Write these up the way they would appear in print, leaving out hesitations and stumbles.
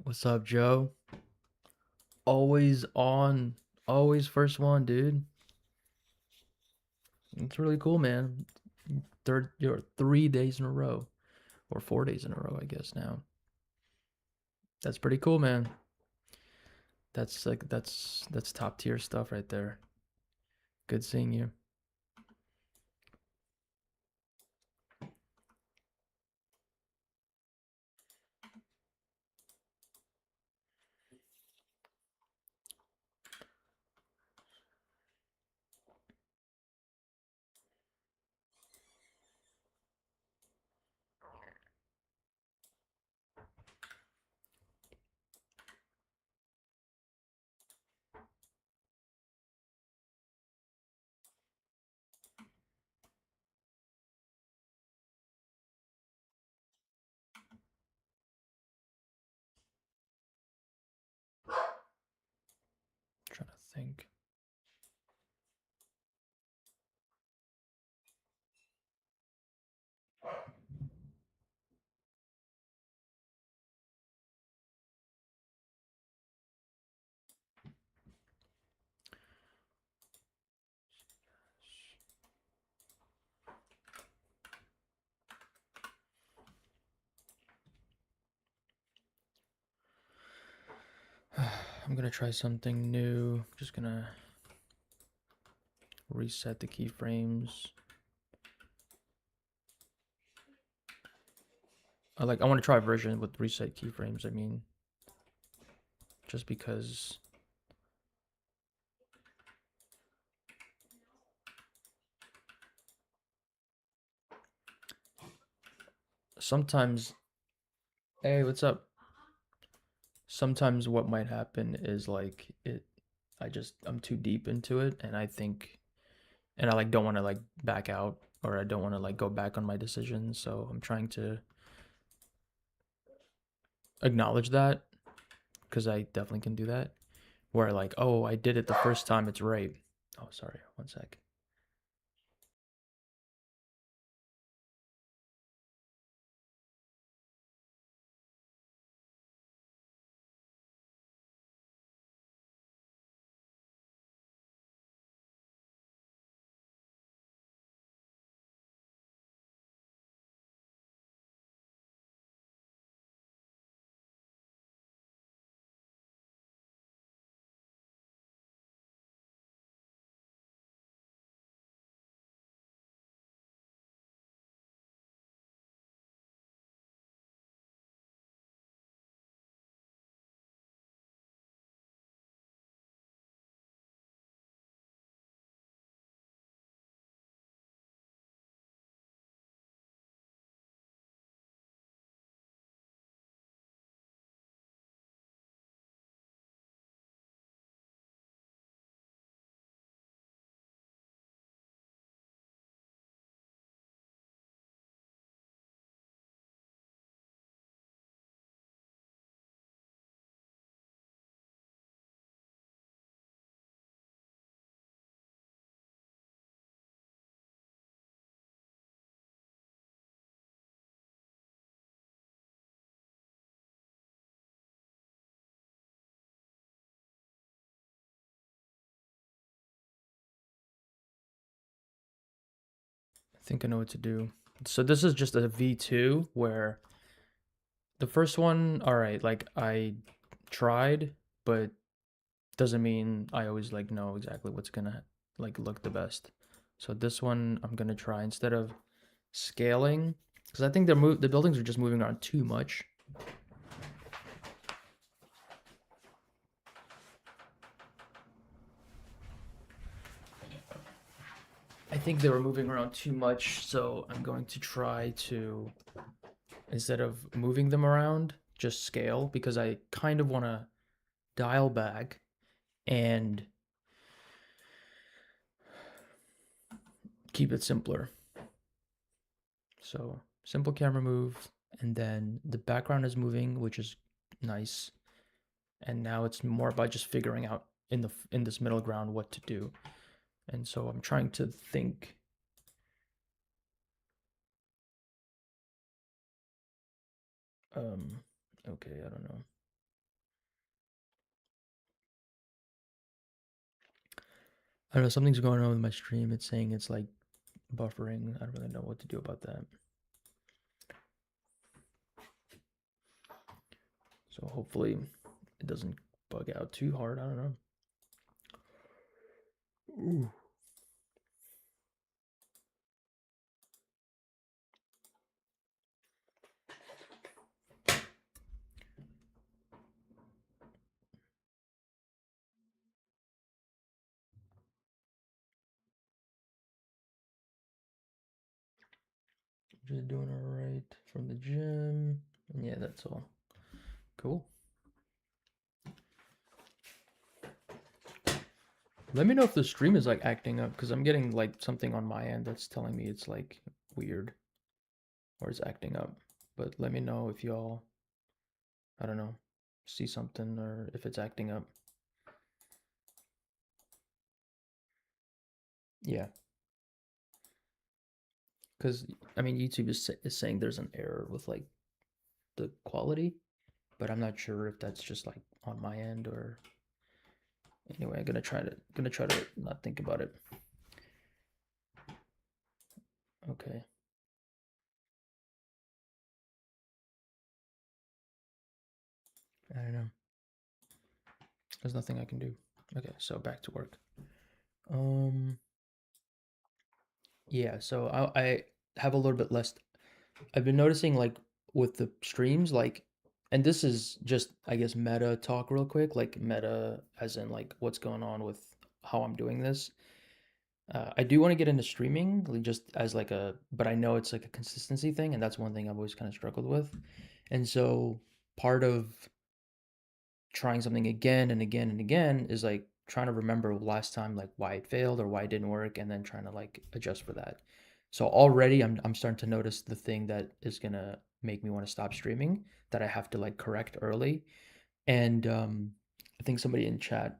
What's up, Joe? Always on, always first one, dude. It's really cool, man. You're 3 days in a row, or 4 days in a row, I guess now. That's pretty cool, man. That's top tier stuff right there. Good seeing you. Trying to think. I'm gonna try something new. Just gonna reset the keyframes. I want to try a version with reset keyframes. I mean, just because sometimes. Hey, what's up? Sometimes what might happen is I'm too deep into it, and I think and I don't want to back out, or I don't want to go back on my decisions, so I'm trying to acknowledge that, because I definitely can do that, where oh, I did it the first time, it's right. Oh, sorry, one sec. I think I know what to do. So this is just a V2 where the first one, all right, I tried, but doesn't mean I always know exactly what's gonna look the best. So this one I'm gonna try instead of scaling, because I think the buildings are just moving around too much. I think they were moving around too much, so I'm going to try to, instead of moving them around, just scale, because I kind of want to dial back and keep it simpler. So simple camera move, and then the background is moving, which is nice. And now it's more about just figuring out in this middle ground what to do. And so I'm trying to think. Um, okay, I don't know. I don't know, something's going on with my stream. It's saying it's like buffering. I don't really know what to do about that. So hopefully it doesn't bug out too hard. I don't know. Ooh. Just doing all right from the gym. And yeah, that's all. Cool. Let me know if the stream is like acting up because I'm getting like something on my end that's telling me it's like weird or it's acting up. But let me know if y'all, I don't know, see something or if it's acting up. Yeah, because I mean, YouTube is saying there's an error with like the quality, but I'm not sure if that's just like on my end or anyway. I'm gonna try to not think about it. Okay. I don't know. There's nothing I can do. Okay, so back to work. Um, yeah. So I have a little bit less. I've been noticing like with the streams, like, and this is just I guess meta talk real quick, like meta as in like what's going on with how I'm doing this. I do want to get into streaming, like, just as like a, but I know it's like a consistency thing, and that's one thing I've always kind of struggled with. And so part of trying something again and again and again is like trying to remember last time like why it failed or why it didn't work, and then trying to like adjust for that. So already I'm starting to notice the thing that is gonna make me want to stop streaming that I have to like correct early. And I think somebody in chat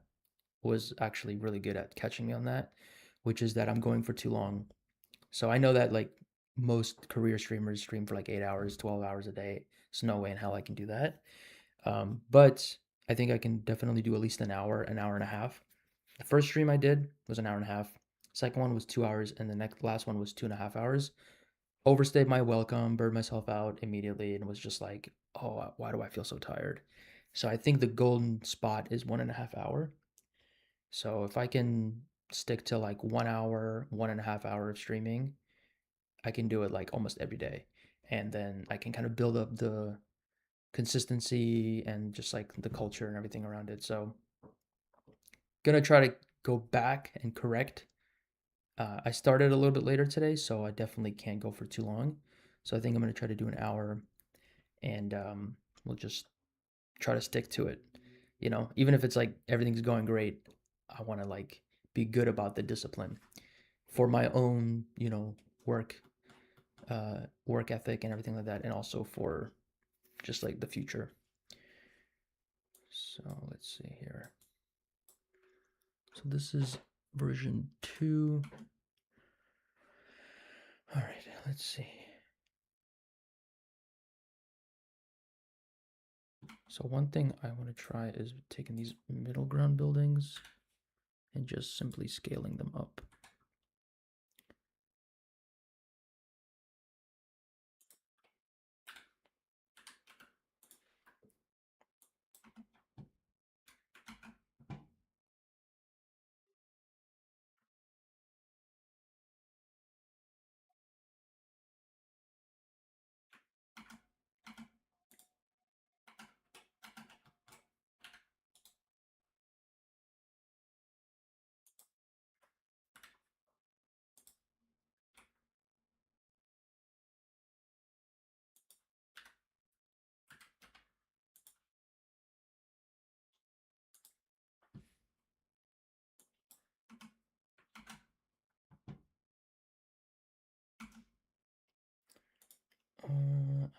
was actually really good at catching me on that, which is that I'm going for too long. So I know that like most career streamers stream for like 8 hours, 12 hours a day. There's no way in hell I can do that. But I think I can definitely do at least an hour and a half. The first stream I did was an hour and a half. Second one was 2 hours, and the next last one was 2.5 hours. Overstayed my welcome, burned myself out immediately, and was just like, oh, why do I feel so tired? So I think the golden spot is 1.5 hour. So if I can stick to like 1 hour, 1.5 hour of streaming, I can do it like almost every day. And then I can kind of build up the consistency and just like the culture and everything around it. So gonna try to go back and correct. I started a little bit later today, so I definitely can't go for too long. So I think I'm gonna try to do an hour, and we'll just try to stick to it. You know, even if it's like everything's going great, I want to like be good about the discipline for my own, work, work ethic and everything like that, and also for just like the future. So let's see here. So this is version 2. All right, let's see. So one thing I want to try is taking these middle ground buildings and just simply scaling them up.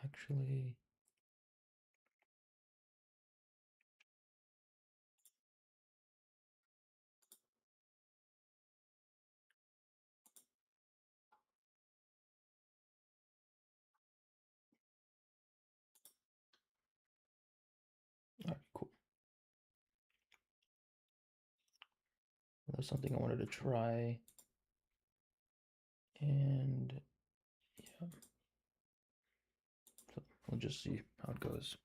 Actually, all right, cool. was something I wanted to try. And yeah, so we'll just see how it goes.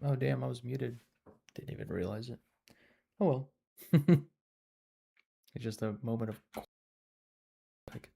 Oh damn, I was muted. Didn't even realize it. Oh well. It's just a moment of like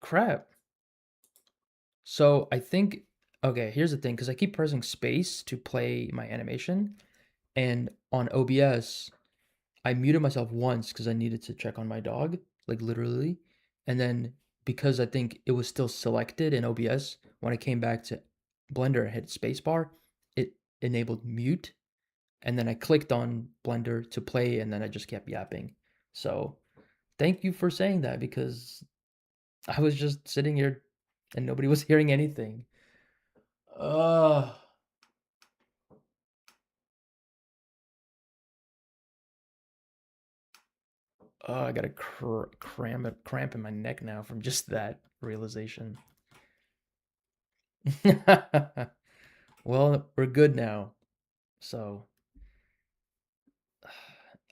Crap. So I think, okay, here's the thing, because I keep pressing space to play my animation, and on OBS, I muted myself once because I needed to check on my dog, like literally. And then because I think it was still selected in OBS, when I came back to Blender and hit spacebar, it enabled mute. And then I clicked on Blender to play, and then I just kept yapping. So thank you for saying that because I was just sitting here and nobody was hearing anything. Uh, I got a cramp in my neck now from just that realization. Well, we're good now. So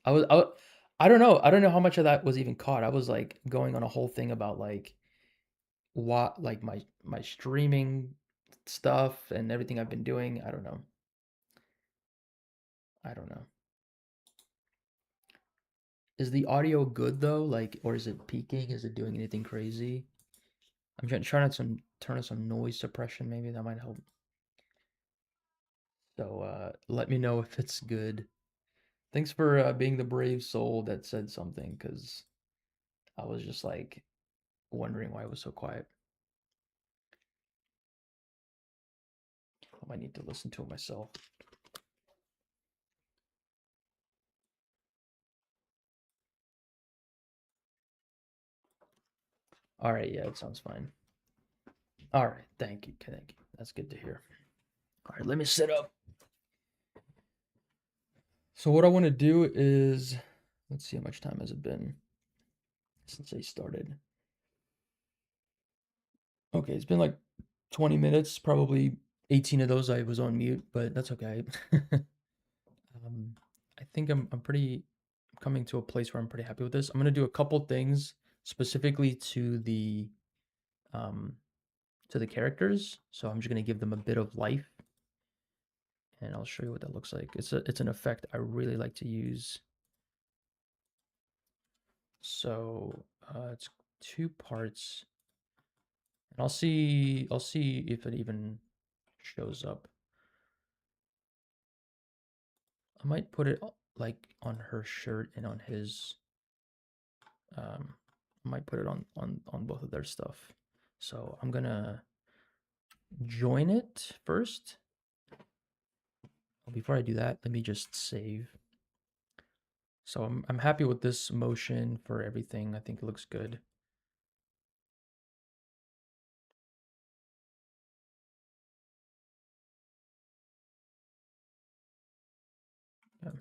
I don't know. I don't know how much of that was even caught. I was like going on a whole thing about like what like my streaming stuff and everything I've been doing. I don't know. I don't know. Is the audio good though? Like, or is it peaking? Is it doing anything crazy? I'm trying to turn on some noise suppression. Maybe that might help. So let me know if it's good. Thanks for being the brave soul that said something, because I was just like wondering why it was so quiet. I might need to listen to it myself. All right, yeah, it sounds fine. All right, thank you, thank you. That's good to hear. All right, let me sit up. So what I want to do is, let's see how much time has it been since I started. Okay, it's been like 20 minutes, probably 18 of those I was on mute, but that's okay. um, I think I'm pretty coming to a place where I'm pretty happy with this. I'm gonna do a couple things specifically um to the characters. So I'm just gonna give them a bit of life, and I'll show you what that looks like. It's an effect I really like to use. So it's two parts, and I'll see if it even shows up. I might put it like on her shirt and on his. I might put it on both of their stuff. So I'm gonna join it first. Before I do that, let me just save. So I'm happy with this motion for everything. I think it looks good. Yeah.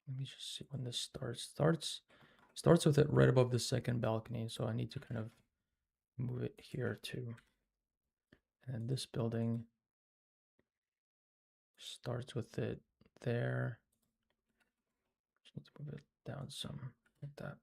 Let me just see when this starts. Starts with it right above the second balcony, so I need to kind of move it here too. And this building starts with it there. Just need to move it down some like that.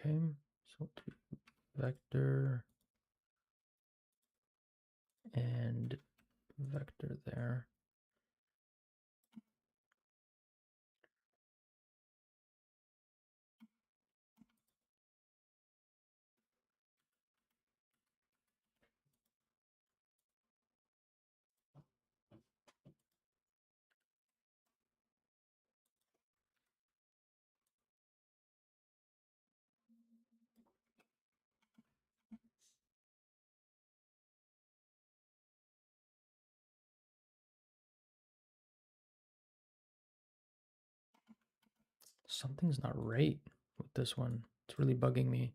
Okay, so vector and vector there. Something's not right with this one. It's really bugging me.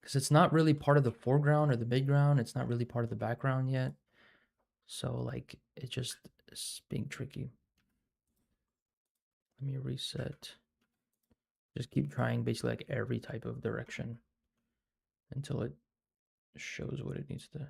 Because it's not really part of the foreground or the midground. It's not really part of the background yet. So, like, it just is being tricky. Let me reset. Just keep trying basically like every type of direction until it shows what it needs to.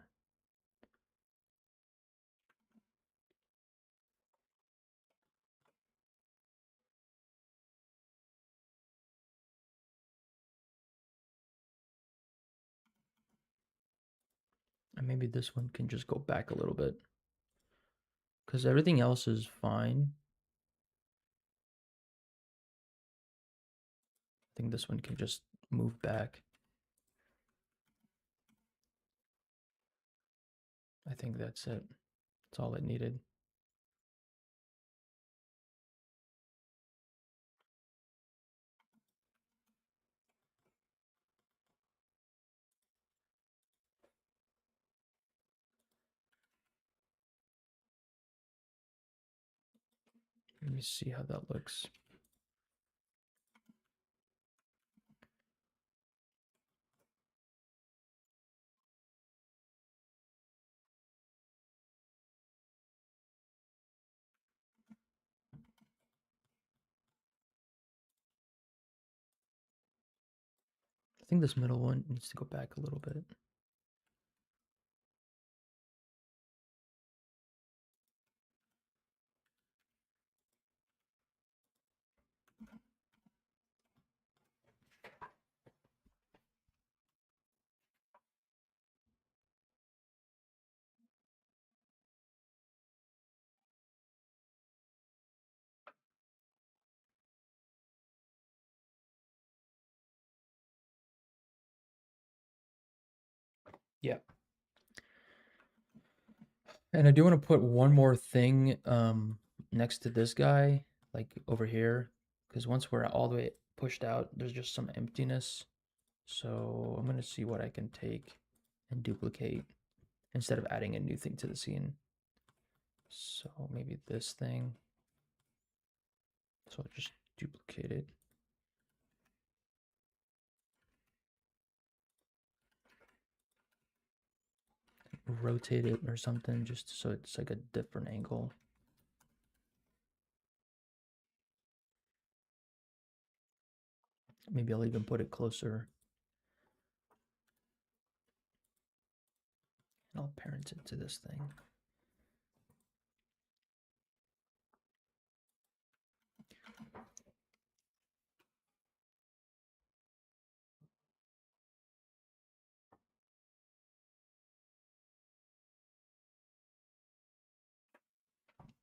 And maybe this one can just go back a little bit. Because everything else is fine. I think this one can just move back. I think that's it. That's all it needed. Let me see how that looks. I think this middle one needs to go back a little bit. Yeah. And I do want to put one more thing next to this guy, like over here, because once we're all the way pushed out, there's just some emptiness. So I'm gonna see what I can take and duplicate instead of adding a new thing to the scene. So maybe this thing. So I'll just duplicate it. Rotate it or something just so it's like a different angle. Maybe I'll even put it closer. And I'll parent it to this thing.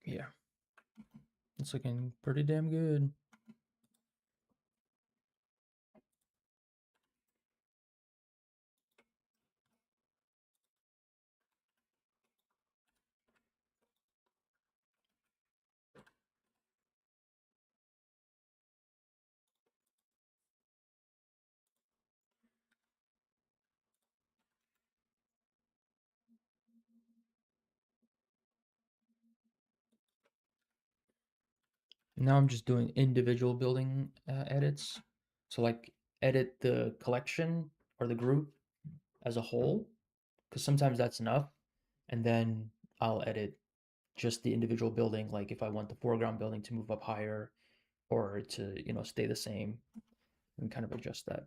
Yeah. It's looking pretty damn good. Now I'm just doing individual building edits. So like edit the collection or the group as a whole, because sometimes that's enough. And then I'll edit just the individual building, like if I want the foreground building to move up higher or to, stay the same and kind of adjust that.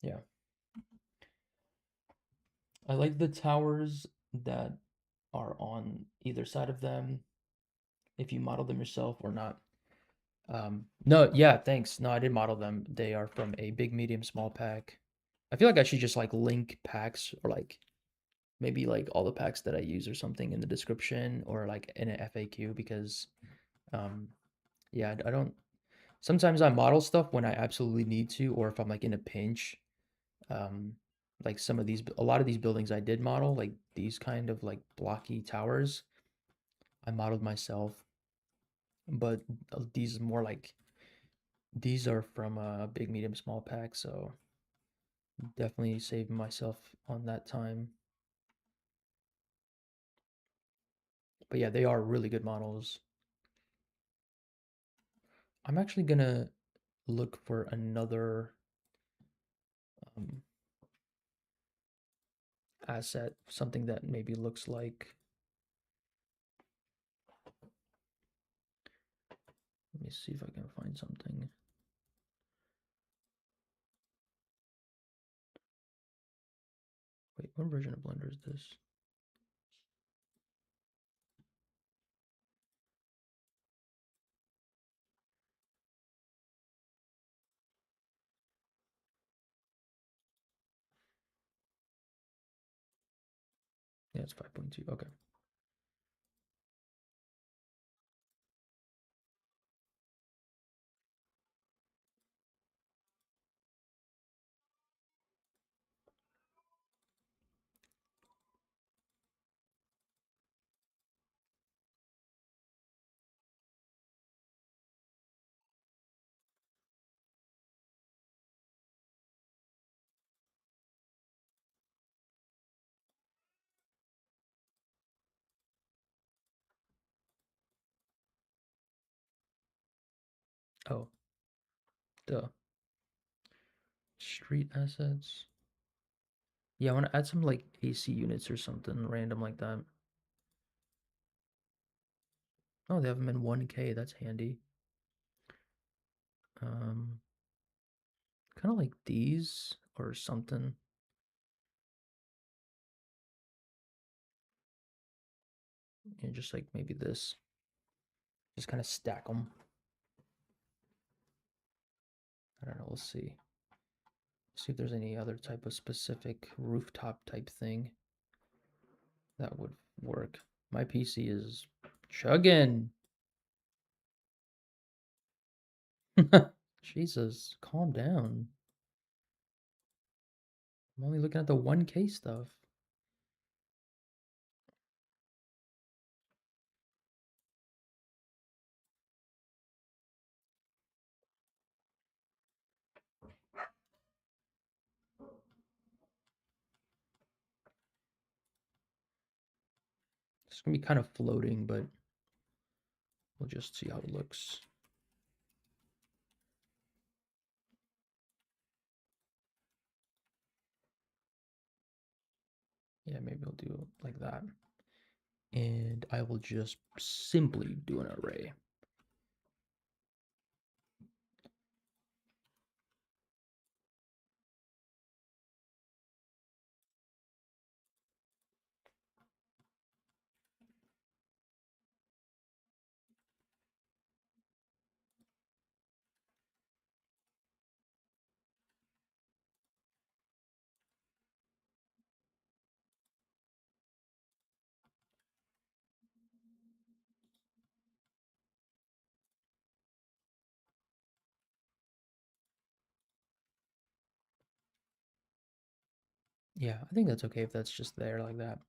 Yeah. I like the towers that are on either side of them, if you model them yourself or not. No, yeah, thanks. No, I did model them. They are from a big, medium, small pack. I feel like I should just like link packs or like maybe like all the packs that I use or something in the description or like in an FAQ because um yeah, I don't sometimes I model stuff when I absolutely need to or if I'm like in a pinch. Um like some of these a lot of these buildings I did model, like these kind of like blocky towers, I modeled myself, but these more like these are from a big, medium, small pack, so Definitely saving myself on that time. But yeah, they are really good models. I'm actually gonna look for another um, asset, something that maybe looks like. Let me see if I can find something. Wait, what version of Blender is this? Yeah, it's 5.2. Okay. Oh, duh. Street assets. Yeah, I want to add some like AC units or something random like that. Oh, they have them in 1K. That's handy. Um, kind of like these or something. And just like maybe this. Just kind of stack them. I don't know. We'll see. See if there's any other type of specific rooftop type thing that would work. My PC is chugging. Jesus, calm down. I'm only looking at the 1K stuff. It's gonna be kind of floating, but we'll just see how it looks. Yeah, maybe we'll do it like that. And I will just simply do an array. Yeah, I think that's okay if that's just there like that.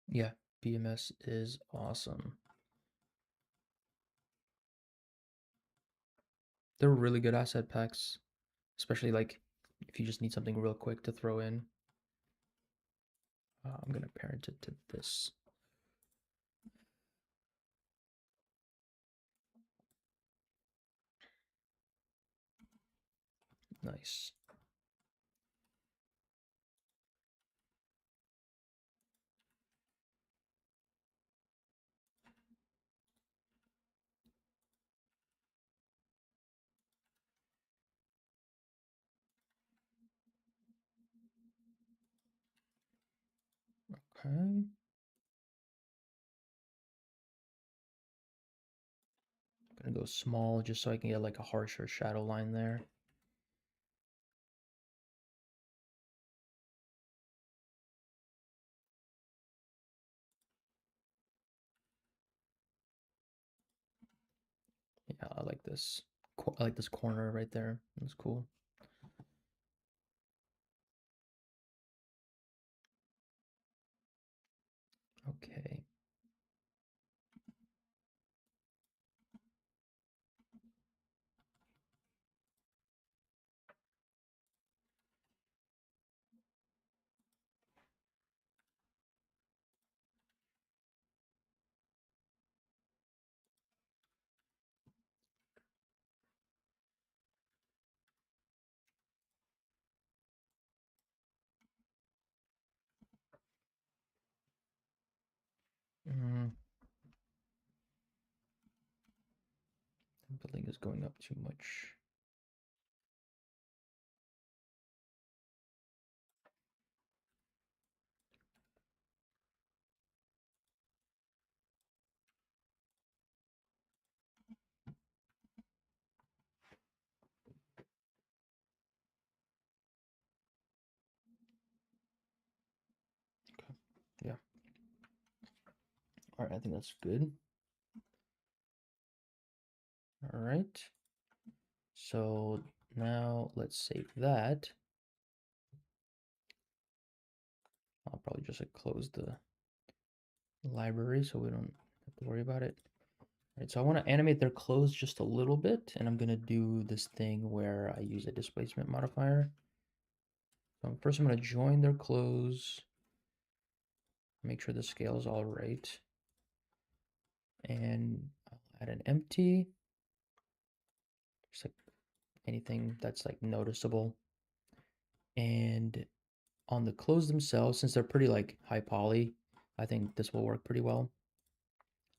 Yeah, BMS is awesome. They're really good asset packs, especially like if you just need something real quick to throw in. I'm gonna parent it to this. Nice. Okay. Gonna go small just so I can get like a harsher shadow line there. Yeah, I like this. I like this corner right there. That's cool. Okay. building is going up too much. Okay. Yeah. All right, I think that's good. All right. So now let's save that. I'll probably just close the library so we don't have to worry about it. All right, so I want to animate their clothes just a little bit, and I'm gonna do this thing where I use a displacement modifier. So first I'm gonna join their clothes, make sure the scale is all right, and I'll add an empty, just like anything that's like noticeable. And on the clothes themselves, since they're pretty like high poly, I think this will work pretty well.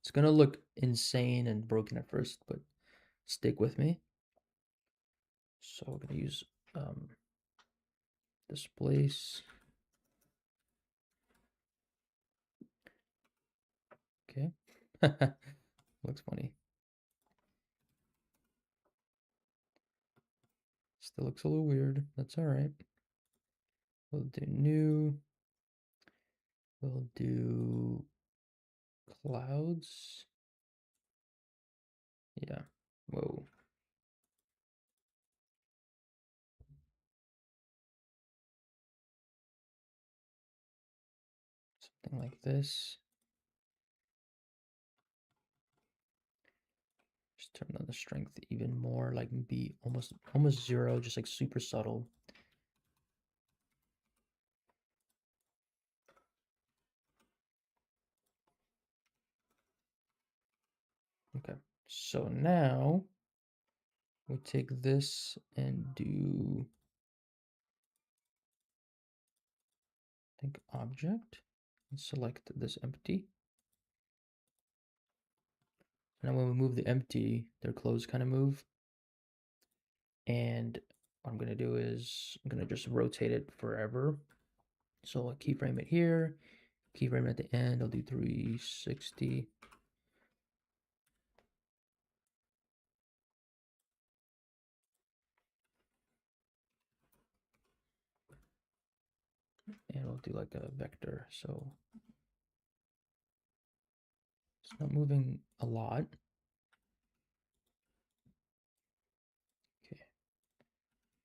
It's gonna look insane and broken at first, but stick with me. So we're gonna use displace. Okay. Looks funny. Still looks a little weird. That's all right. We'll do new. We'll do clouds. Yeah. Whoa. Something like this. Just turn on the strength even more, like be almost zero, just like super subtle. Okay. So now we take this and do, I think, object, and select this empty. Now when we move the empty, their clothes kind of move. And what I'm gonna do is I'm gonna just rotate it forever. So I'll keyframe it here, keyframe at the end, I'll do 360. And we'll do like a vector, so it's not moving a lot. Okay,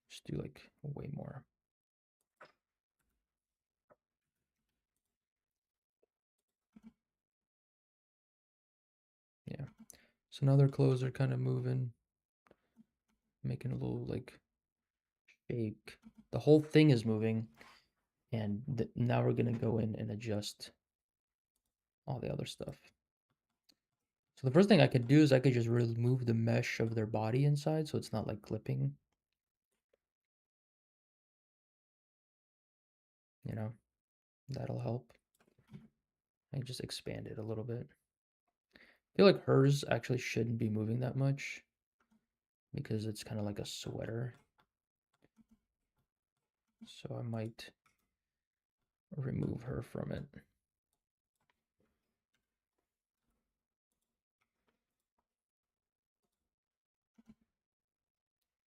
just do like way more. Yeah, so now their clothes are kind of moving, making a little like shake. The whole thing is moving, and now we're gonna go in and adjust all the other stuff. So the first thing I could do is I could just remove the mesh of their body inside so it's not like clipping. You know, that'll help. I just expand it a little bit. I feel like hers actually shouldn't be moving that much because it's kind of like a sweater. So I might remove her from it.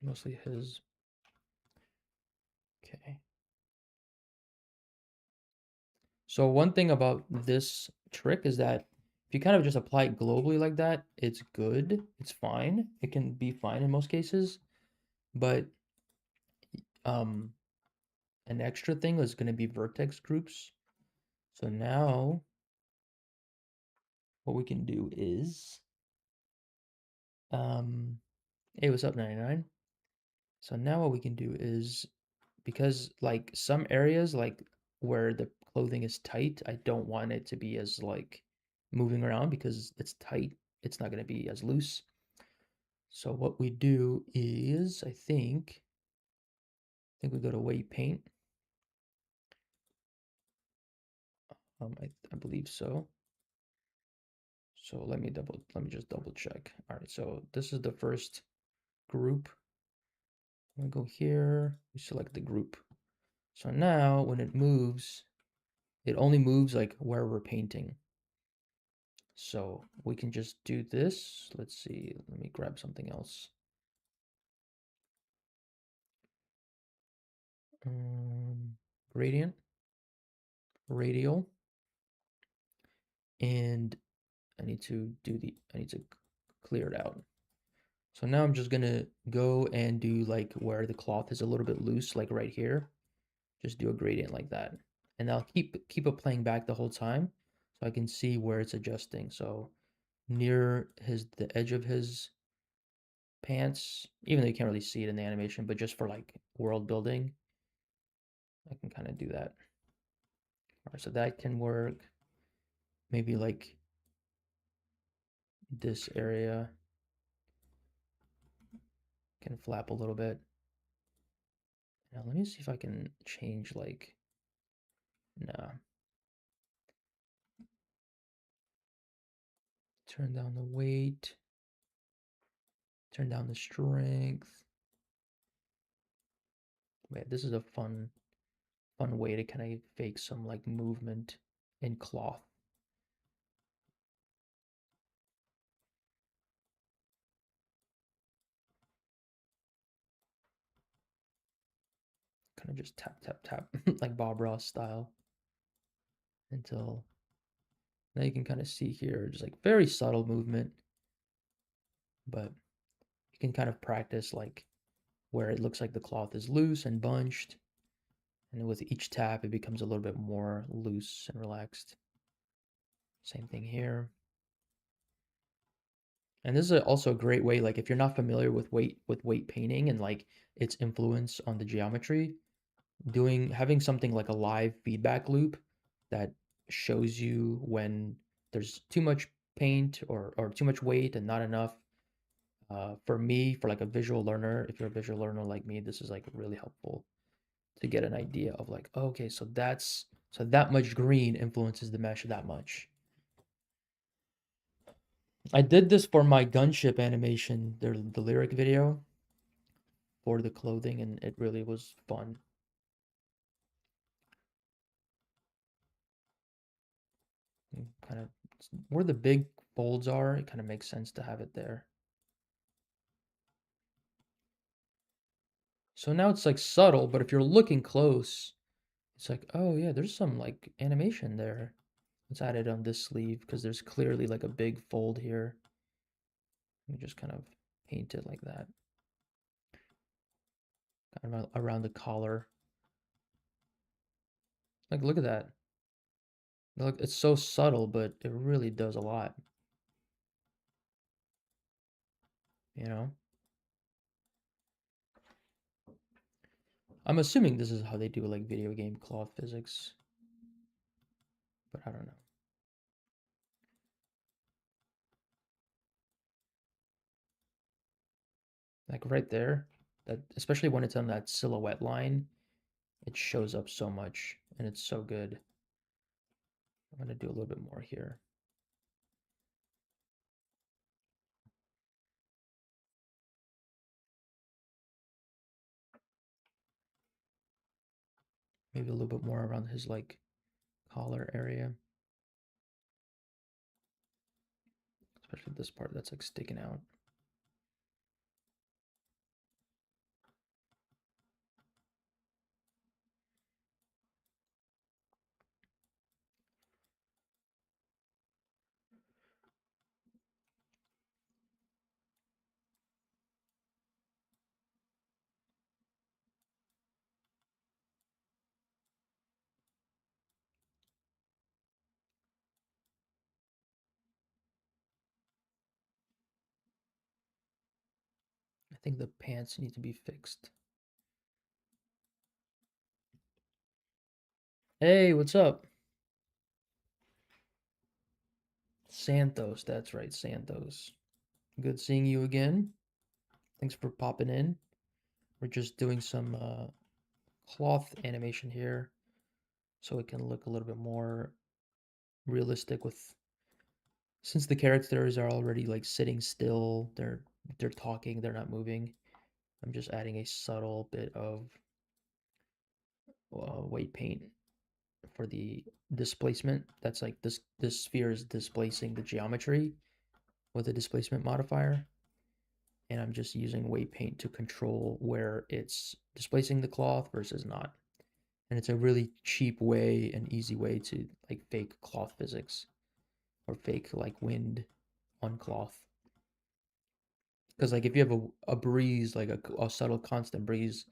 Mostly his. Okay. So one thing about this trick is that if you kind of just apply it globally like that, it's good. It's fine. It can be fine in most cases. But um, an extra thing is going to be vertex groups. So now what we can do is, hey, what's up, 99? So now what we can do is, because like some areas like where the clothing is tight, I don't want it to be as like moving around because it's tight. It's not going to be as loose. So what we do is, I think we go to weight paint. I believe so. So let me just double check. All right, so this is the first group. I'm gonna go here, we select the group. So now when it moves, it only moves like where we're painting. So we can just do this. Let's see, let me grab something else. Gradient, radial, and I need to clear it out. So now I'm just gonna go and do like where the cloth is a little bit loose, like right here. Just do a gradient like that. And I'll keep it playing back the whole time so I can see where it's adjusting. So near the edge of his pants, even though you can't really see it in the animation, but just for like world building, I can kind of do that. All right, so that can work. Maybe like this area can flap a little bit. Now let me see if I can change like, nah. Turn down the weight, turn down the strength. Wait, this is a fun way to kind of fake some like movement in cloth. Kind of just tap, tap, tap, like Bob Ross style until now you can kind of see here, just like very subtle movement, but you can kind of practice like where it looks like the cloth is loose and bunched. And with each tap, it becomes a little bit more loose and relaxed. Same thing here. And this is also a great way, like if you're not familiar with weight painting and like its influence on the geometry, having something like a live feedback loop that shows you when there's too much paint or too much weight and not enough. For me, for like a visual learner, if you're a visual learner like me, this is like really helpful to get an idea of like, oh, okay, so that much green influences the mesh that much. I did this for my gunship animation, the lyric video for the clothing, and it really was fun. Kind of where the big folds are, it kind of makes sense to have it there. So now it's like subtle, but if you're looking close, it's like, oh yeah, there's some like animation there. Let's add it on this sleeve because there's clearly like a big fold here. We just kind of paint it like that. Kind of around the collar. Like, look at that. Look, it's so subtle, but it really does a lot. You know? I'm assuming this is how they do like video game cloth physics, but I don't know. Like right there, that especially when it's on that silhouette line, it shows up so much and it's so good. I'm gonna do a little bit more here. Maybe a little bit more around his like collar area. Especially this part that's like sticking out. I think the pants need to be fixed. Hey, what's up? Santos, that's right, Santos. Good seeing you again. Thanks for popping in. We're just doing some cloth animation here so it can look a little bit more realistic with Since the characters are already like sitting still, they're talking, they're not moving. I'm just adding a subtle bit of weight paint for the displacement. That's like this sphere is displacing the geometry with a displacement modifier, and I'm just using weight paint to control where it's displacing the cloth versus not. And it's a really cheap way and easy way to like fake cloth physics or fake like wind on cloth. Because like if you have a breeze, like a subtle constant breeze,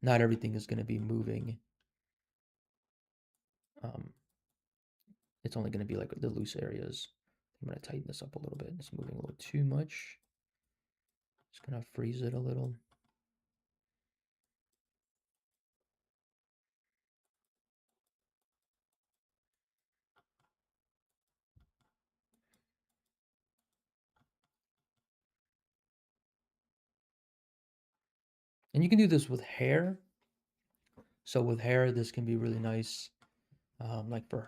not everything is going to be moving. Um, it's only going to be like the loose areas. I'm going to tighten this up a little bit. It's moving a little too much. Just going to freeze it a little. And you can do this with hair. So with hair, this can be really nice. Like for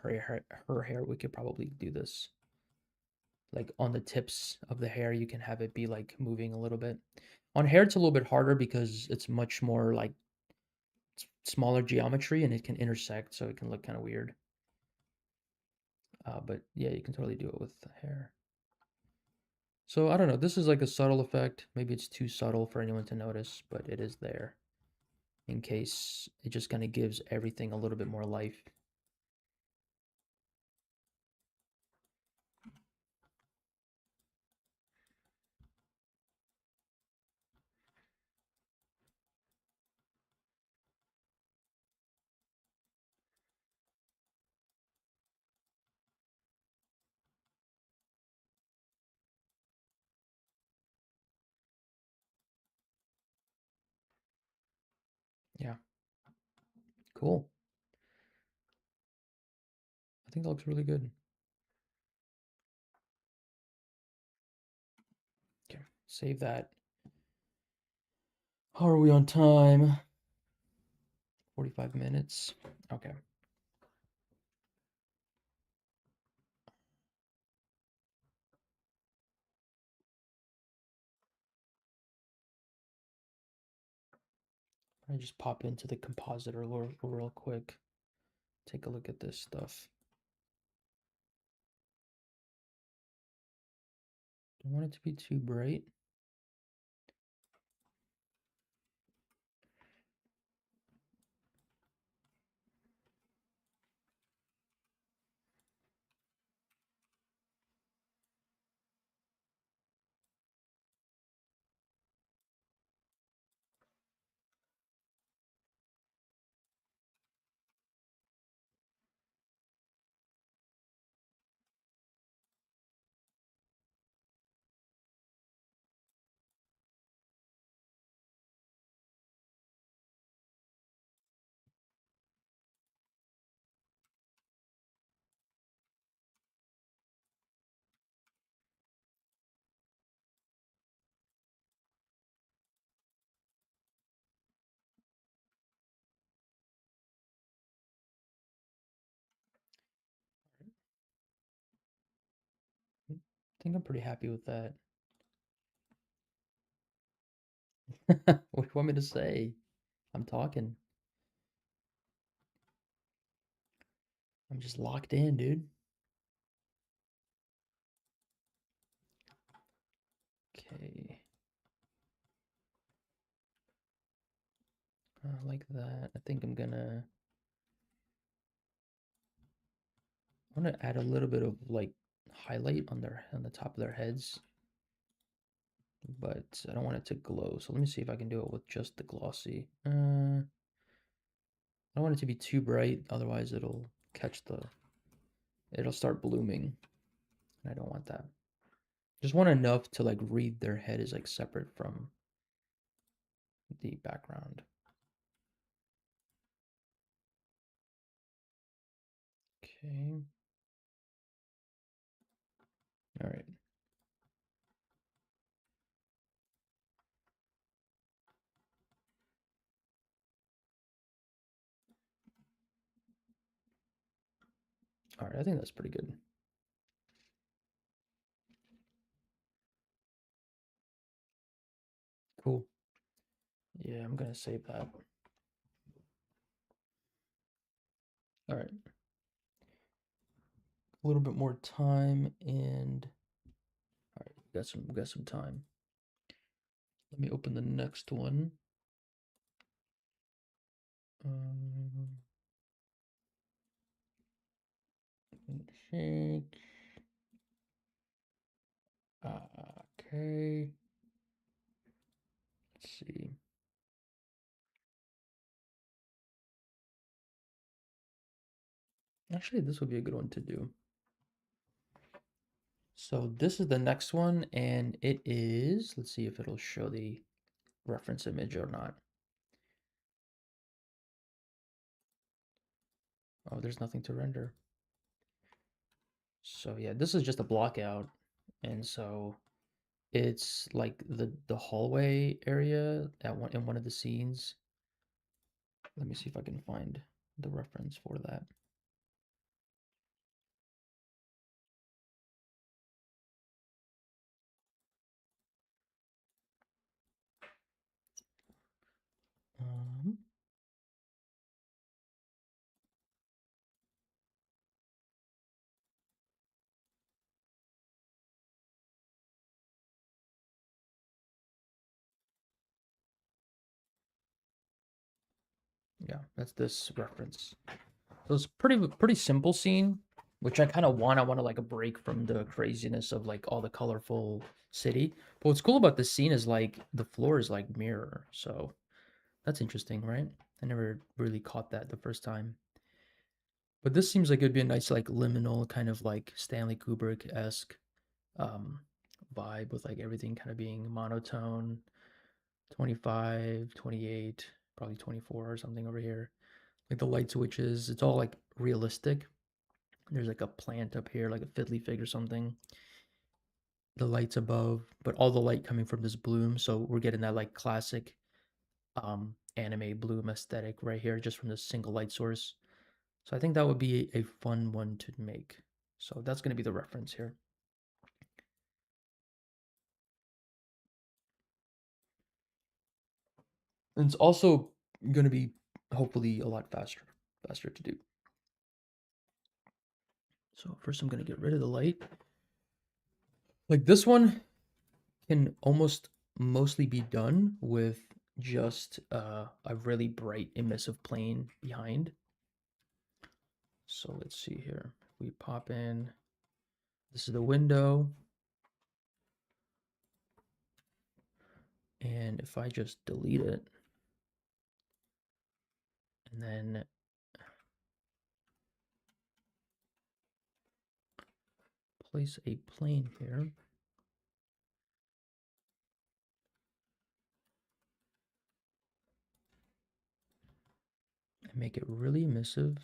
her hair, we could probably do this. Like on the tips of the hair, you can have it be like moving a little bit. On hair, it's a little bit harder because it's much more like smaller geometry and it can intersect, so it can look kind of weird. But yeah, you can totally do it with the hair. So I don't know. This is like a subtle effect. Maybe it's too subtle for anyone to notice, but it is there in case it just kind of gives everything a little bit more life. Yeah, cool. I think that looks really good. Okay, save that. How are we on time? 45 minutes. Okay. I just pop into the compositor real quick. Take a look at this stuff. Don't want it to be too bright. I think I'm pretty happy with that. What do you want me to say? I'm talking. I'm just locked in, dude. Okay. Like that. I think I want to add a little bit of like highlight on the top of their heads, but I don't want it to glow. So let me see if I can do it with just the glossy. I don't want it to be too bright, otherwise it'll start blooming. And I don't want that. Just want enough to like read their head is like separate from the background. Okay. All right. All right. I think that's pretty good. Yeah, I'm gonna save that. All right. A little bit more time and all right, we got some time. Let me open the next one. Um, shake. Okay. Let's see. Actually, this would be a good one to do. So this is the next one, and it is, let's see if it'll show the reference image or not. Oh, there's nothing to render. So yeah, this is just a block out. And so it's like the hallway area at one in one of the scenes. Let me see if I can find the reference for that. Um, yeah, that's this reference. So it's pretty simple scene, which I kind of want. I want to like a break from the craziness of like all the colorful city. But what's cool about this scene is like the floor is like mirror, so that's interesting, right? I never really caught that the first time. But this seems like it'd be a nice like liminal kind of like Stanley Kubrick-esque um vibe with like everything kind of being monotone, 25, 28, probably 24 or something over here. Like the light switches, it's all like realistic. There's like a plant up here, like a fiddly fig or something. The lights above, but all the light coming from this bloom. So we're getting that like classic anime bloom aesthetic right here, just from this single light source. So I think that would be a fun one to make. So that's going to be the reference here. And it's also going to be hopefully a lot faster to do. So first I'm going to get rid of the light. Like this one can almost mostly be done with just a really bright emissive plane behind. So let's see here. If we pop in, this is the window. And if I just delete it and then place a plane here, and make it really emissive.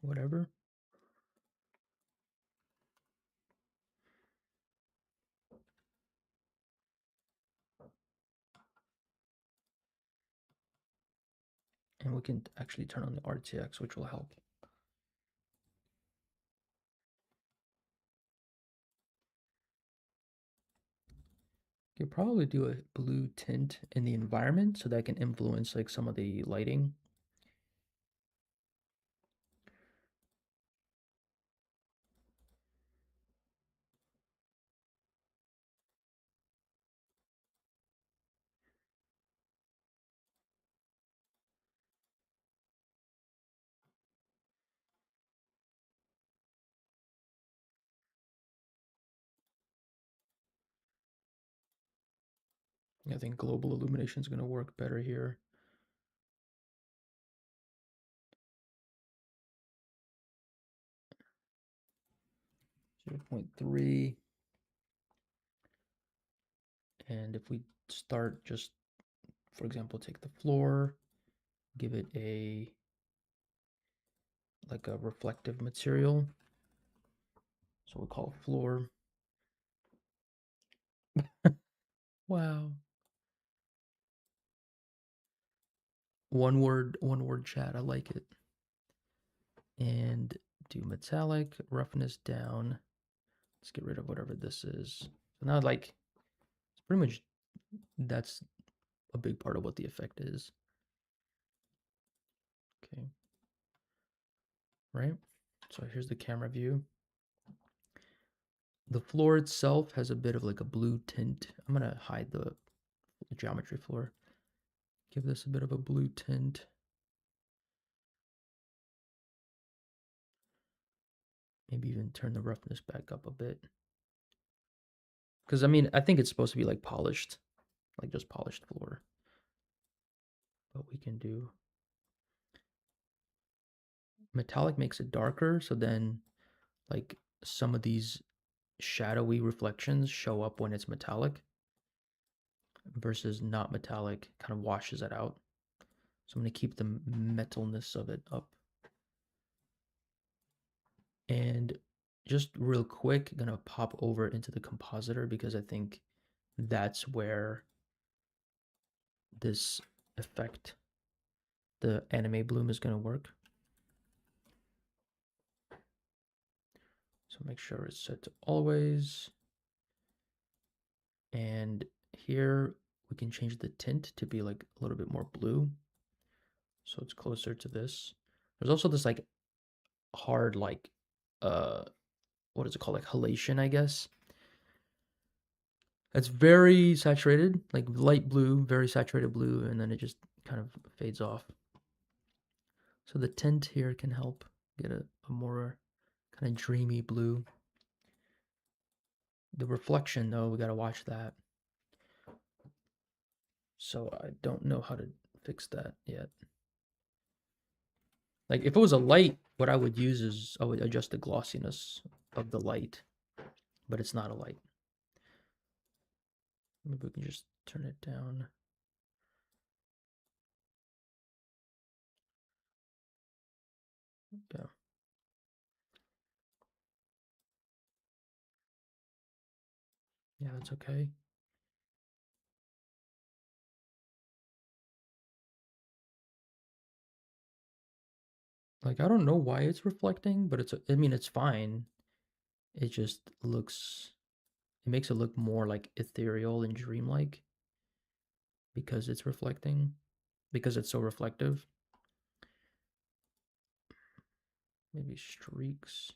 Whatever. And we can actually turn on the RTX, which will help. You could probably do a blue tint in the environment so that can influence like some of the lighting. I think global illumination is going to work better here. 0.3. And if we start just, for example, take the floor, give it a like a reflective material. So we'll call floor. Wow. One word chat. I like it. And do metallic, roughness down. Let's get rid of whatever this is. So now, like, it's pretty much that's a big part of what the effect is. Okay. Right? So here's the camera view. The floor itself has a bit of like a blue tint. I'm gonna hide the geometry floor. Give this a bit of a blue tint. Maybe even turn the roughness back up a bit. Because I mean, I think it's supposed to be like polished, like just polished floor. But we can do metallic makes it darker, so then like some of these shadowy reflections show up when it's metallic versus not metallic kind of washes it out. So I'm going to keep the metalness of it up. And just real quick, going to pop over into the compositor because I think that's where this effect, the anime bloom, is going to work. So make sure it's set to always. And here we can change the tint to be like a little bit more blue. So it's closer to this. There's also this like hard like what is it called? Like halation, I guess. It's very saturated, like light blue, very saturated blue, and then it just kind of fades off. So the tint here can help get a more kind of dreamy blue. The reflection though, we gotta watch that. So I don't know how to fix that yet. Like if it was a light, what I would use is I would adjust the glossiness of the light, but it's not a light. Maybe we can just turn it down. Yeah. Yeah, that's okay. Like I don't know why it's reflecting, but I mean it's fine. It just looks it makes it look more like ethereal and dreamlike because it's reflecting, because it's so reflective. Maybe streaks.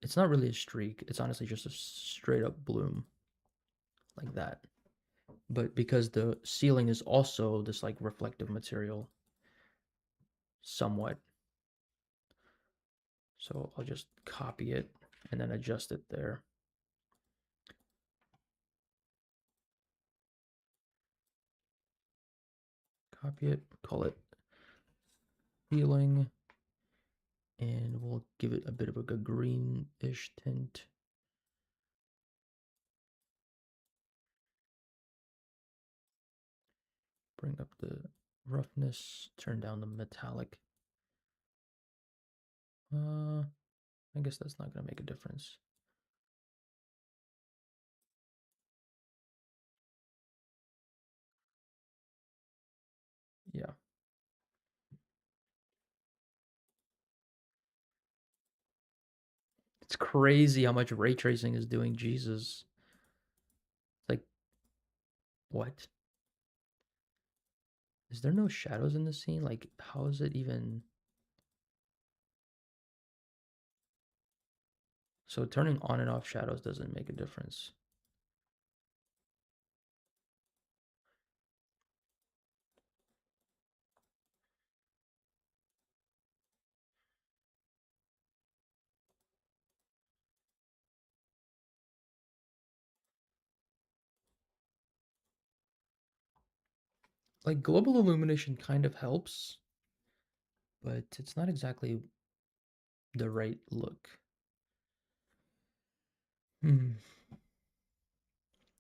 It's not really a streak. It's honestly just a straight up bloom like that. But because the ceiling is also this like reflective material somewhat. So I'll just copy it and then adjust it there. Copy it, call it ceiling, and we'll give it a bit of a greenish tint. Bring up the roughness, turn down the metallic. I guess that's not going to make a difference. Yeah. It's crazy how much ray tracing is doing. Jesus. Like, what? Is there no shadows in the scene? Like, how is it even... So turning on and off shadows doesn't make a difference. Like, global illumination kind of helps, but it's not exactly the right look.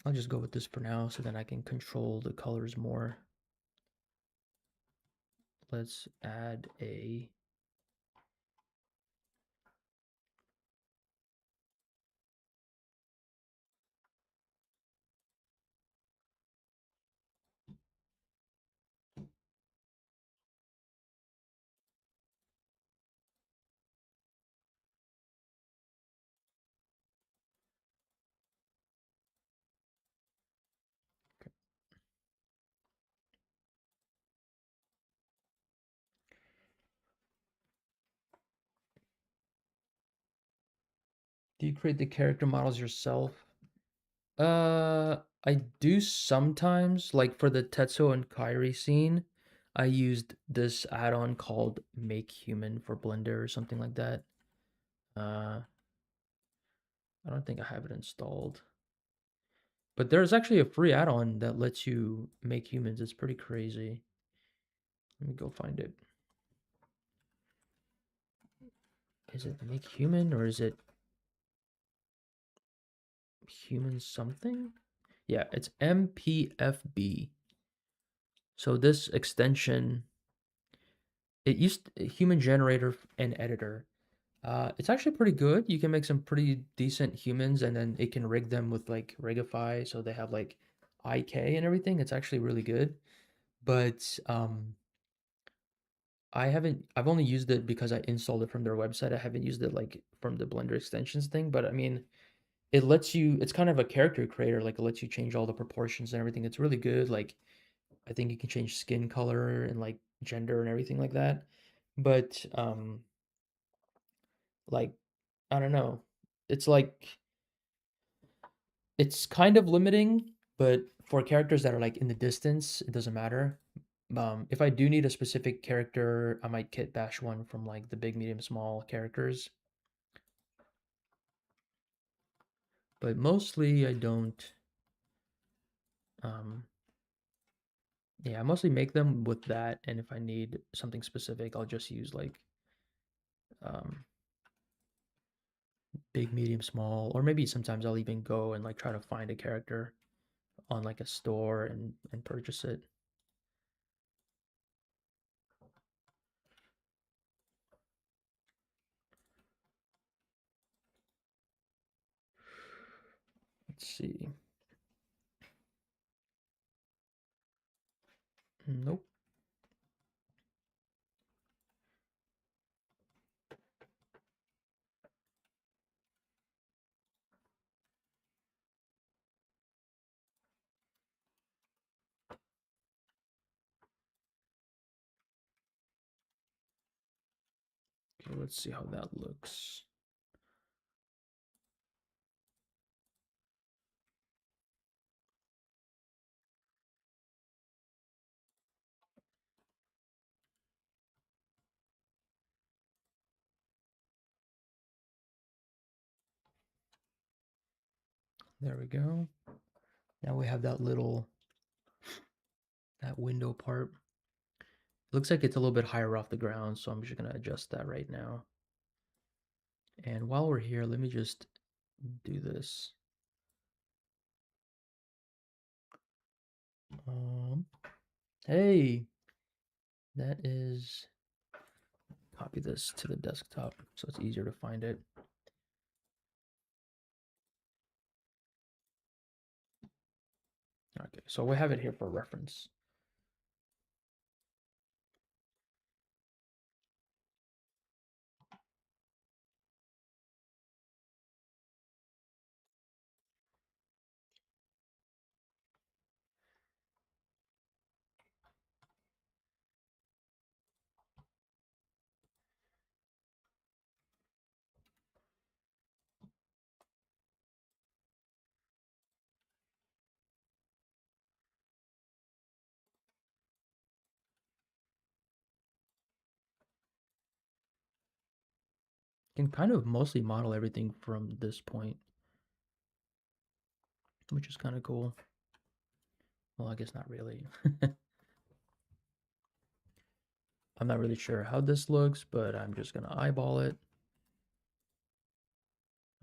I'll just go with this for now so then I can control the colors more. Let's add a Do you create the character models yourself? I do sometimes, like for the Tetsuo and Kairi scene, I used this add-on called Make Human for Blender or something like that. Uh, I don't think I have it installed. But there's actually a free add-on that lets you make humans. It's pretty crazy. Let me go find it. Is it Make Human or is it Human something? Yeah, it's MPFB. So this extension, it used Human Generator and Editor. It's actually pretty good. You can make some pretty decent humans, and then it can rig them with like Rigify, so they have like IK and everything. It's actually really good. But I've only used it because I installed it from their website. I haven't used it like from the Blender extensions thing. But I mean, it lets you. It's kind of a character creator. Like it lets you change all the proportions and everything. It's really good. Like I think you can change skin color and like gender and everything like that. But like I don't know. It's like it's kind of limiting, but for characters that are like in the distance, it doesn't matter. If I do need a specific character, I might kit bash one from like the big, medium, small characters. But mostly I don't. Um, yeah, I mostly make them with that, and if I need something specific, I'll just use like um, big, medium, small, or maybe sometimes I'll even go and like try to find a character on like a store and purchase it. Let's see. Nope. Okay, let's see how that looks. There we go. Now we have that window part. It looks like it's a little bit higher off the ground, so I'm just gonna adjust that right now. And while we're here, let me just do this. Um, hey, that is, copy this to the desktop so it's easier to find it. Okay, so we have it here for reference. You can kind of mostly model everything from this point, which is kind of cool. Well, I guess not really. I'm not really sure how this looks, but I'm just gonna eyeball it.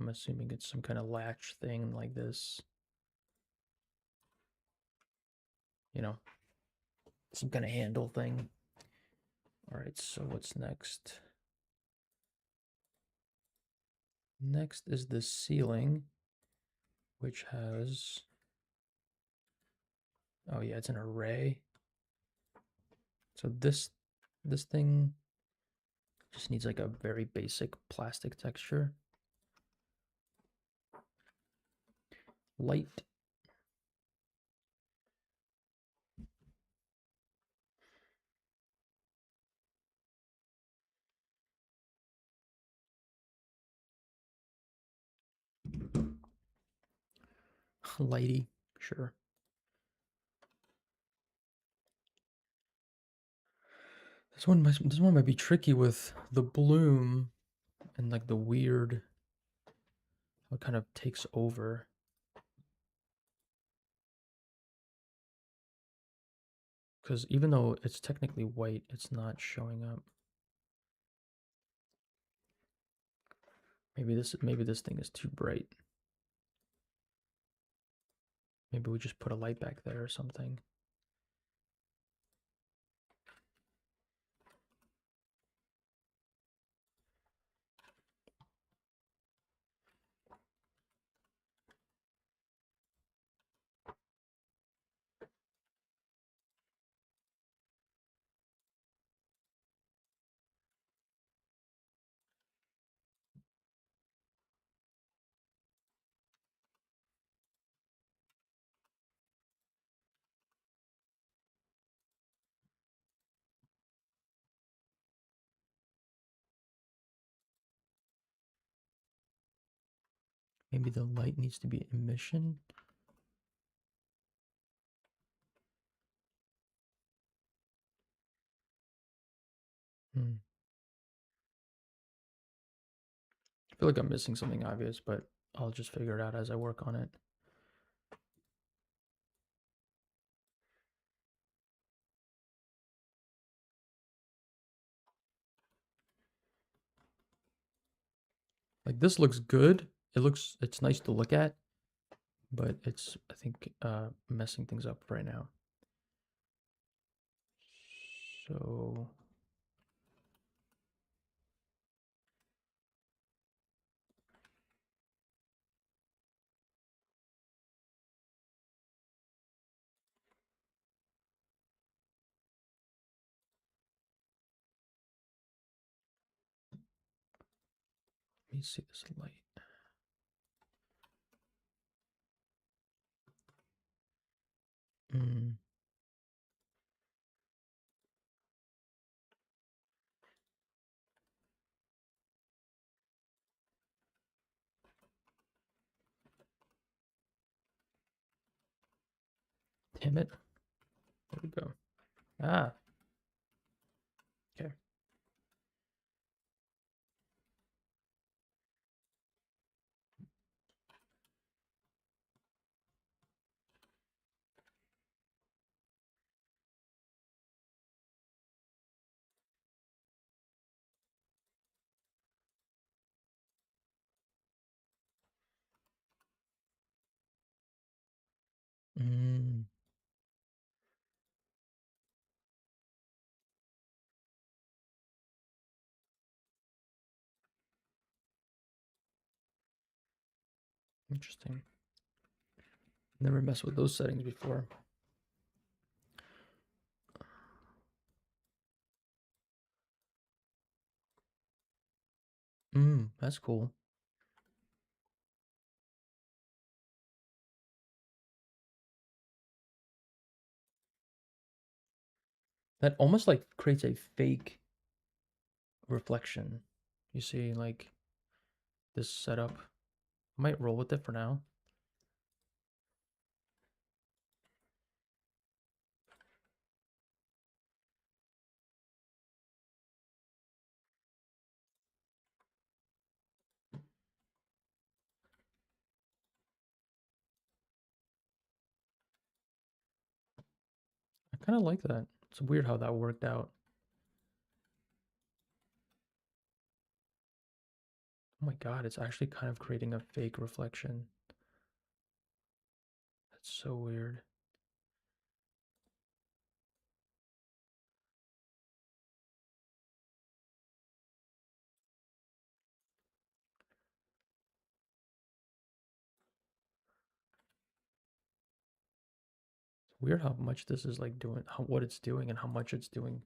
I'm assuming it's some kind of latch thing like this. You know, some kind of handle thing. All right, so what's next? Next is the ceiling, which has, oh yeah, it's an array. So this thing just needs like a very basic plastic texture. Light. Lighty, sure. This one might be tricky with the bloom and like the weird how it kind of takes over. Because even though it's technically white, it's not showing up. Maybe this thing is too bright. Maybe we just put a light back there or something. Maybe the light needs to be emission. Hmm. I feel like I'm missing something obvious, but I'll just figure it out as I work on it. Like this looks good. It's nice to look at, but it's I think messing things up right now. So let me see this light. Mm, damn it. There we go. Ah, okay. Mm, interesting. Never messed with those settings before. That's cool. That almost like creates a fake reflection. You see, like this setup. I might roll with it for now. I kind of like that. It's weird how that worked out. Oh my god, it's actually kind of creating a fake reflection. That's so weird. It's weird how much this is like doing, what it's doing and how much it's doing.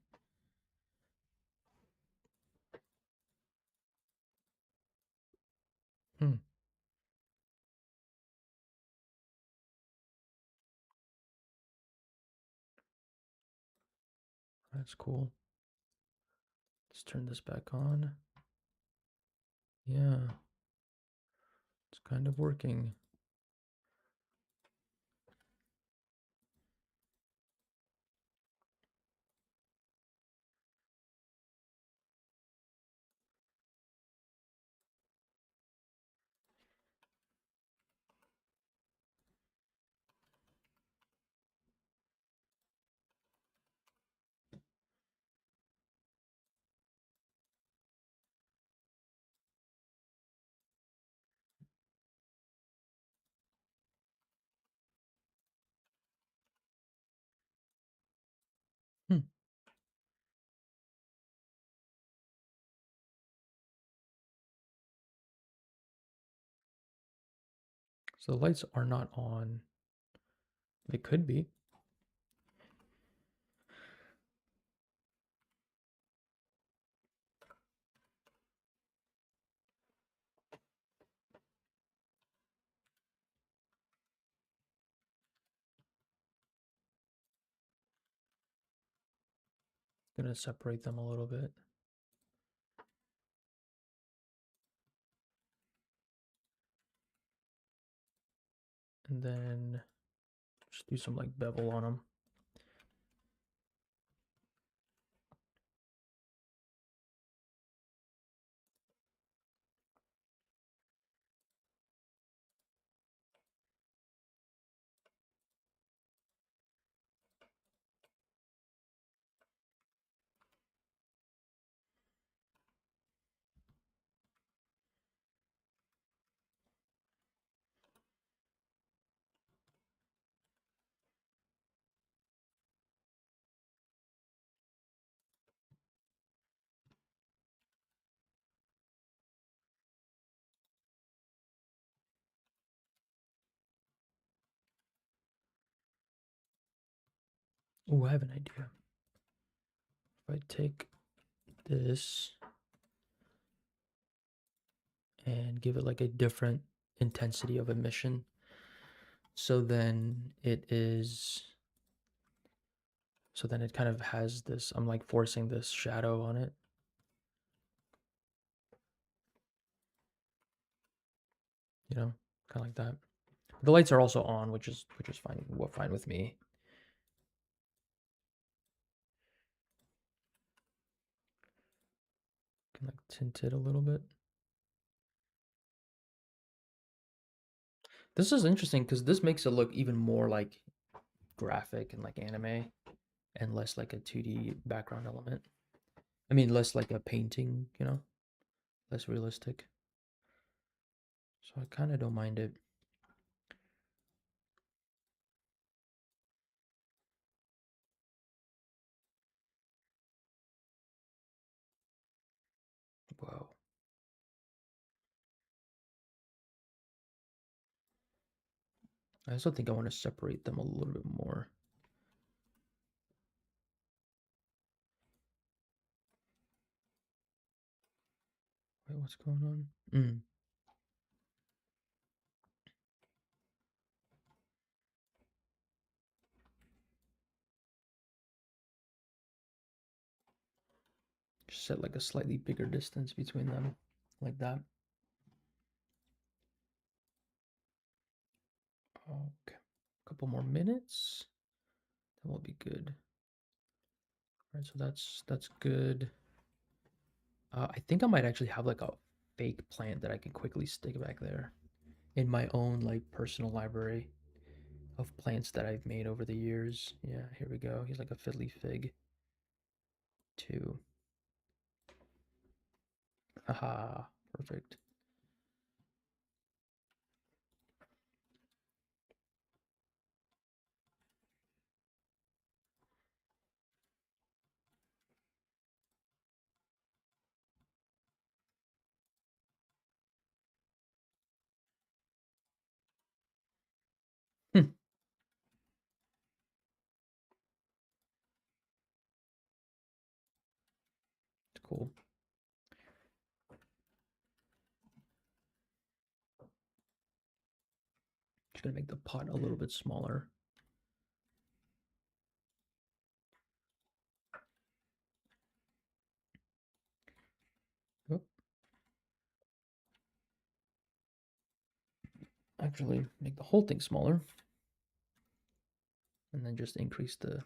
Hmm, that's cool. Let's turn this back on. Yeah, it's kind of working. So the lights are not on. They could be. Gonna separate them a little bit. And then just do some like bevel on them. Oh, I have an idea. If I take this and give it like a different intensity of emission, so then it is, so then it kind of has this, I'm like forcing this shadow on it. You know, kind of like that. The lights are also on, which is fine. Fine with me. Can like tint it a little bit. This is interesting because this makes it look even more like graphic and like anime, and less like a 2D background element. I mean, less like a painting, you know, less realistic. So I kind of don't mind it. Wow. I also think I want to separate them a little bit more. Wait, what's going on? Just set like a slightly bigger distance between them, like that. Okay, a couple more minutes. That will be good. All right, so that's good. I think I might actually have like a fake plant that I can quickly stick back there in my own like personal library of plants that I've made over the years. Yeah, here we go. He's like a fiddly fig. Two. Haha, perfect. Hmm, cool. Just gonna make the pot a little bit smaller. Oh, actually, make the whole thing smaller, and then just increase that.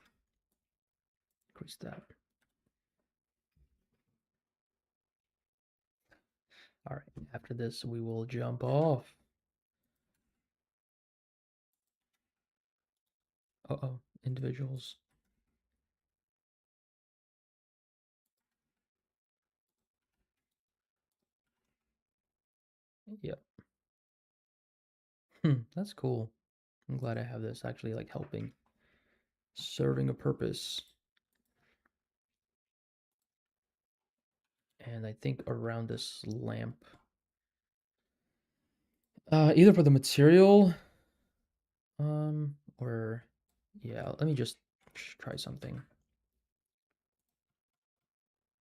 All right. After this, we will jump off. Uh-oh, individuals. Yep. That's cool. I'm glad I have this actually like helping, serving a purpose. And I think around this lamp, Either for the material, or yeah, let me just try something.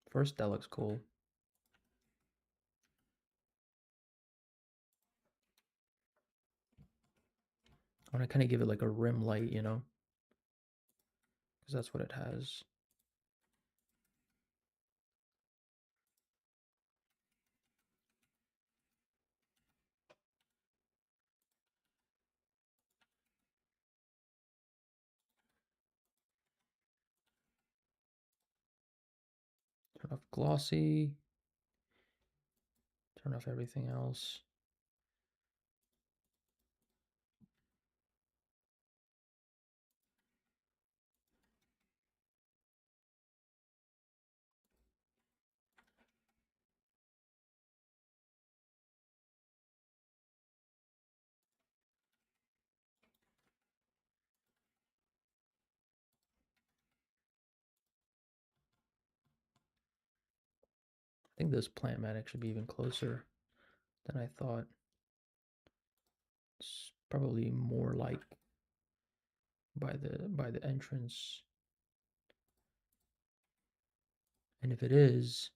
First, that looks cool. I want to kind of give it like a rim light, you know, because that's what it has. Turn off glossy. Turn off everything else. I think this plant might actually be even closer than I thought. It's probably more like by the entrance. And if it is,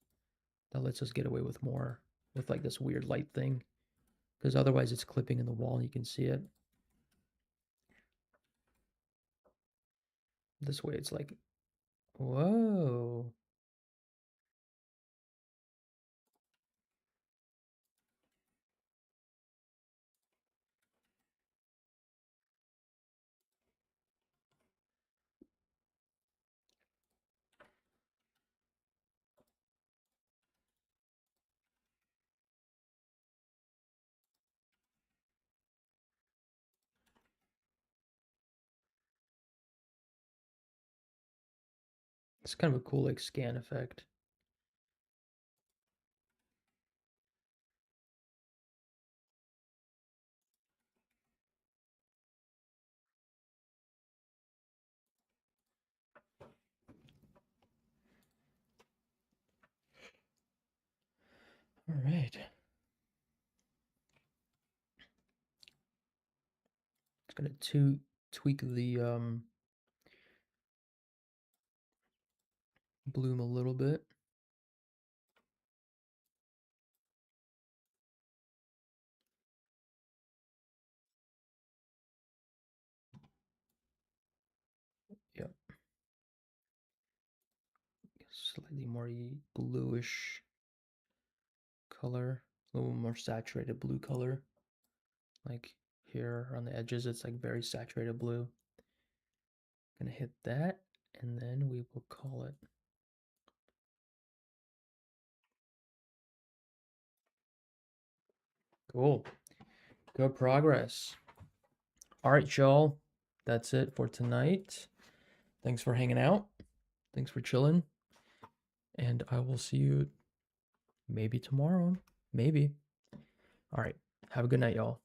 that lets us get away with more with like this weird light thing. Because otherwise it's clipping in the wall and you can see it. This way it's like, whoa. It's kind of a cool like scan effect. All right. It's gonna tweak the bloom a little bit. Yep. Slightly more bluish color, a little more saturated blue color. Like here on the edges, it's like very saturated blue. Gonna hit that, and then we will call it. Cool. Good progress. All right, y'all. That's it for tonight. Thanks for hanging out. Thanks for chilling. And I will see you maybe tomorrow. Maybe. All right. Have a good night, y'all.